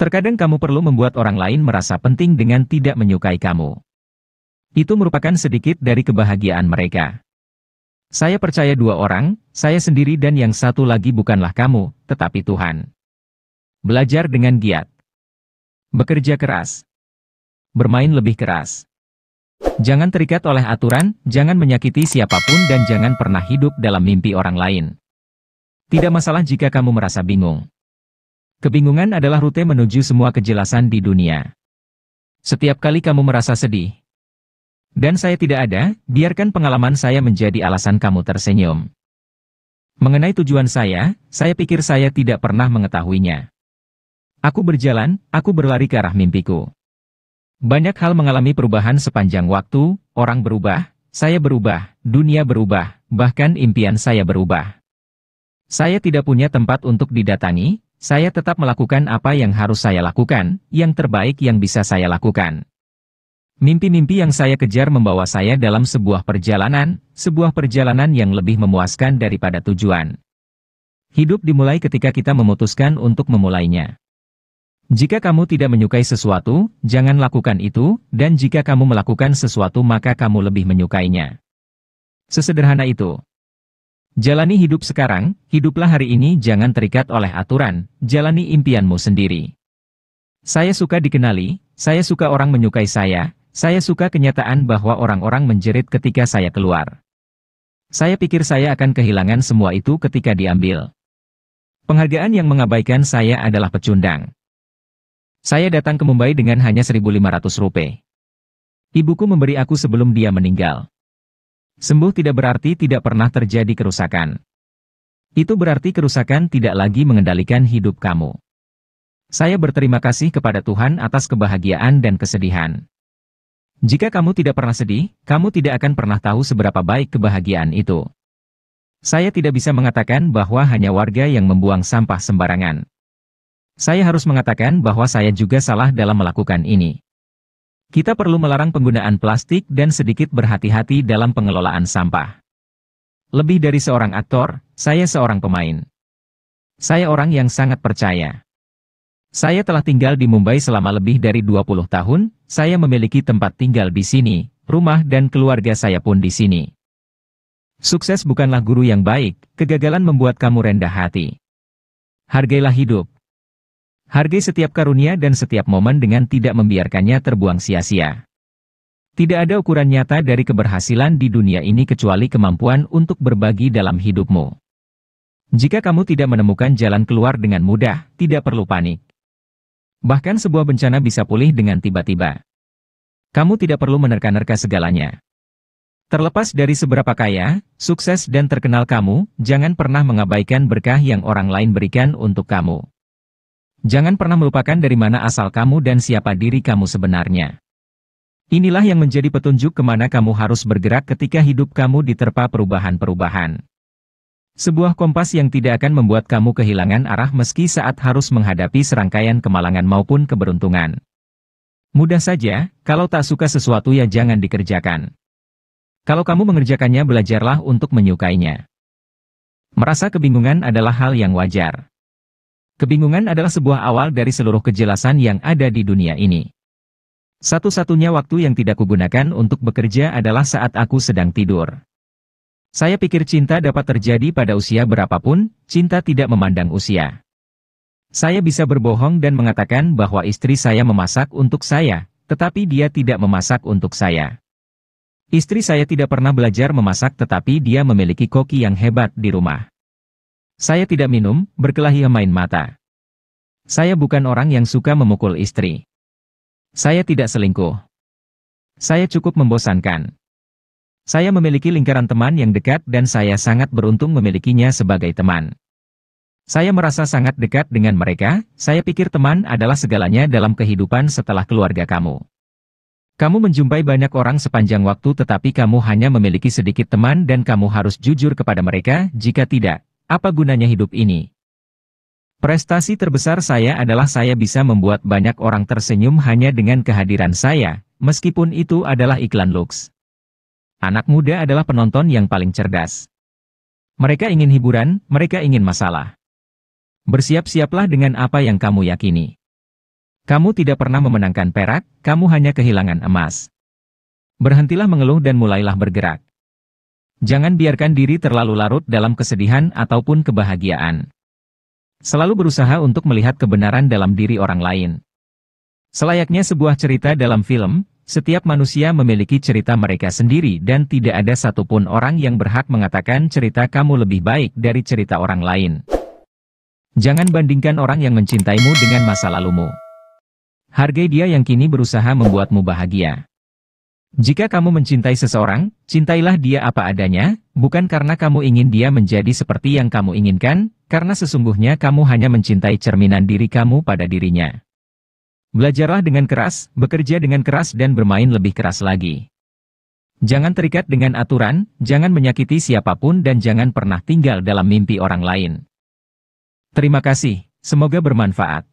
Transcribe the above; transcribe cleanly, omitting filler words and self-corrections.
Terkadang kamu perlu membuat orang lain merasa penting dengan tidak menyukai kamu. Itu merupakan sedikit dari kebahagiaan mereka. Saya percaya dua orang, saya sendiri dan yang satu lagi bukanlah kamu, tetapi Tuhan. Belajar dengan giat. Bekerja keras. Bermain lebih keras. Jangan terikat oleh aturan, jangan menyakiti siapapun dan jangan pernah hidup dalam mimpi orang lain. Tidak masalah jika kamu merasa bingung. Kebingungan adalah rute menuju semua kejelasan di dunia. Setiap kali kamu merasa sedih, dan saya tidak ada, biarkan pengalaman saya menjadi alasan kamu tersenyum. Mengenai tujuan saya pikir saya tidak pernah mengetahuinya. Aku berjalan, aku berlari ke arah mimpiku. Banyak hal mengalami perubahan sepanjang waktu, orang berubah, saya berubah, dunia berubah, bahkan impian saya berubah. Saya tidak punya tempat untuk didatangi, saya tetap melakukan apa yang harus saya lakukan, yang terbaik yang bisa saya lakukan. Mimpi-mimpi yang saya kejar membawa saya dalam sebuah perjalanan yang lebih memuaskan daripada tujuan. Hidup dimulai ketika kita memutuskan untuk memulainya. Jika kamu tidak menyukai sesuatu, jangan lakukan itu, dan jika kamu melakukan sesuatu maka kamu lebih menyukainya. Sesederhana itu. Jalani hidup sekarang, hiduplah hari ini jangan terikat oleh aturan, jalani impianmu sendiri. Saya suka dikenali, saya suka orang menyukai saya suka kenyataan bahwa orang-orang menjerit ketika saya keluar. Saya pikir saya akan kehilangan semua itu ketika diambil. Penghargaan yang mengabaikan saya adalah pecundang. Saya datang ke Mumbai dengan hanya 1.500 rupiah. Ibuku memberi aku sebelum dia meninggal. Sembuh tidak berarti tidak pernah terjadi kerusakan. Itu berarti kerusakan tidak lagi mengendalikan hidup kamu. Saya berterima kasih kepada Tuhan atas kebahagiaan dan kesedihan. Jika kamu tidak pernah sedih, kamu tidak akan pernah tahu seberapa baik kebahagiaan itu. Saya tidak bisa mengatakan bahwa hanya warga yang membuang sampah sembarangan. Saya harus mengatakan bahwa saya juga salah dalam melakukan ini. Kita perlu melarang penggunaan plastik dan sedikit berhati-hati dalam pengelolaan sampah. Lebih dari seorang aktor, saya seorang pemain. Saya orang yang sangat percaya. Saya telah tinggal di Mumbai selama lebih dari 20 tahun, saya memiliki tempat tinggal di sini, rumah dan keluarga saya pun di sini. Sukses bukanlah guru yang baik, kegagalan membuat kamu rendah hati. Hargailah hidup. Hargai setiap karunia dan setiap momen dengan tidak membiarkannya terbuang sia-sia. Tidak ada ukuran nyata dari keberhasilan di dunia ini kecuali kemampuan untuk berbagi dalam hidupmu. Jika kamu tidak menemukan jalan keluar dengan mudah, tidak perlu panik. Bahkan sebuah bencana bisa pulih dengan tiba-tiba. Kamu tidak perlu menerka-nerka segalanya. Terlepas dari seberapa kaya, sukses dan terkenal kamu, jangan pernah mengabaikan berkah yang orang lain berikan untuk kamu. Jangan pernah melupakan dari mana asal kamu dan siapa diri kamu sebenarnya. Inilah yang menjadi petunjuk kemana kamu harus bergerak ketika hidup kamu diterpa perubahan-perubahan. Sebuah kompas yang tidak akan membuat kamu kehilangan arah meski saat harus menghadapi serangkaian kemalangan maupun keberuntungan. Mudah saja, kalau tak suka sesuatu ya jangan dikerjakan. Kalau kamu mengerjakannya belajarlah untuk menyukainya. Merasa kebingungan adalah hal yang wajar. Kebingungan adalah sebuah awal dari seluruh kejelasan yang ada di dunia ini. Satu-satunya waktu yang tidak kugunakan untuk bekerja adalah saat aku sedang tidur. Saya pikir cinta dapat terjadi pada usia berapapun, cinta tidak memandang usia. Saya bisa berbohong dan mengatakan bahwa istri saya memasak untuk saya, tetapi dia tidak memasak untuk saya. Istri saya tidak pernah belajar memasak tetapi dia memiliki koki yang hebat di rumah. Saya tidak minum, berkelahi main mata. Saya bukan orang yang suka memukul istri. Saya tidak selingkuh. Saya cukup membosankan. Saya memiliki lingkaran teman yang dekat dan saya sangat beruntung memilikinya sebagai teman. Saya merasa sangat dekat dengan mereka, saya pikir teman adalah segalanya dalam kehidupan setelah keluarga kamu. Kamu menjumpai banyak orang sepanjang waktu tetapi kamu hanya memiliki sedikit teman dan kamu harus jujur kepada mereka, jika tidak, apa gunanya hidup ini? Prestasi terbesar saya adalah saya bisa membuat banyak orang tersenyum hanya dengan kehadiran saya, meskipun itu adalah iklan luks. Anak muda adalah penonton yang paling cerdas. Mereka ingin hiburan, mereka ingin masalah. Bersiap-siaplah dengan apa yang kamu yakini. Kamu tidak pernah memenangkan perak, kamu hanya kehilangan emas. Berhentilah mengeluh dan mulailah bergerak. Jangan biarkan diri terlalu larut dalam kesedihan ataupun kebahagiaan. Selalu berusaha untuk melihat kebenaran dalam diri orang lain. Selayaknya sebuah cerita dalam film, setiap manusia memiliki cerita mereka sendiri dan tidak ada satupun orang yang berhak mengatakan cerita kamu lebih baik dari cerita orang lain. Jangan bandingkan orang yang mencintaimu dengan masa lalumu. Hargai dia yang kini berusaha membuatmu bahagia. Jika kamu mencintai seseorang, cintailah dia apa adanya, bukan karena kamu ingin dia menjadi seperti yang kamu inginkan, karena sesungguhnya kamu hanya mencintai cerminan diri kamu pada dirinya. Belajarlah dengan keras, bekerja dengan keras dan bermain lebih keras lagi. Jangan terikat dengan aturan, jangan menyakiti siapapun dan jangan pernah tinggal dalam mimpi orang lain. Terima kasih, semoga bermanfaat.